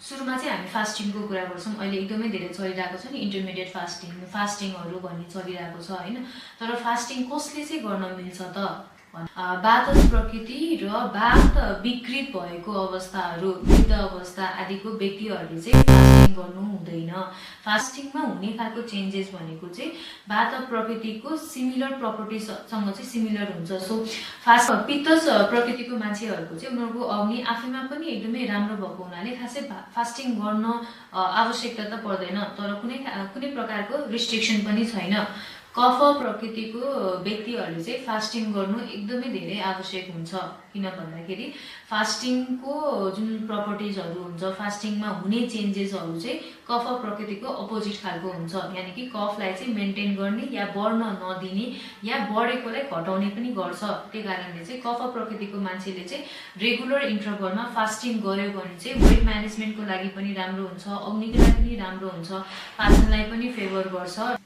सुरुमा चाहिँ हामी फास्टिङको कुरा गर्छौँ। अहिले एकदमै धेरै चलिरहेको छ नि इन्टरमिडिएट फास्टिङहरू भन्ने चलिरहेको छ हैन। तर फास्टिङ कसले चाहिँ गर्न मिल्छ त? वातज प्रकृति र वात विकृत भएको अवस्थाहरू, वृद्ध अवस्था आदिको व्यक्तिहरूले चाहिँ फास्टिङ गर्नु हुँदैन। फास्टिङमा हुने खालको चेन्जेस भनेको चाहिँ वात प्रकृतिको सिमिलर प्रपर्टिजसँग चाहिँ सिमिलर हुन्छ। सो पित्तज प्रकृतिको मान्छेहरूको चाहिँ उनीहरूको अग्नि आफैमा पनि एकदमै राम्रो भएको हुनाले खासै फास्टिङ गर्न आवश्यकता त पर्दैन, तर कुनै प्रकारको रिस्ट्रिक्सन पनि छैन। कफ प्रकृतिको व्यक्तिहरूले चाहिँ फास्टिङ गर्नु एकदमै धेरै आवश्यक हुन्छ। किन भन्दाखेरि फास्टिङको जुन प्रपर्टिजहरू हुन्छ, फास्टिङमा हुने चेन्जेसहरू चाहिँ कफ प्रकृतिको अपोजिट खालको हुन्छ। यानि कि कफलाई चाहिँ मेन्टेन गर्ने या बढ्न नदिने या बढेकोलाई घटाउने पनि गर्छ। त्यही कारणले चाहिँ कफ प्रकृतिको मान्छेले चाहिँ रेगुलर इन्टरभलमा फास्टिङ गर्यो भने चाहिँ वेट म्यानेजमेन्टको लागि पनि राम्रो हुन्छ, अग्निको लागि पनि राम्रो हुन्छ, पाचनलाई पनि फेभर गर्छ।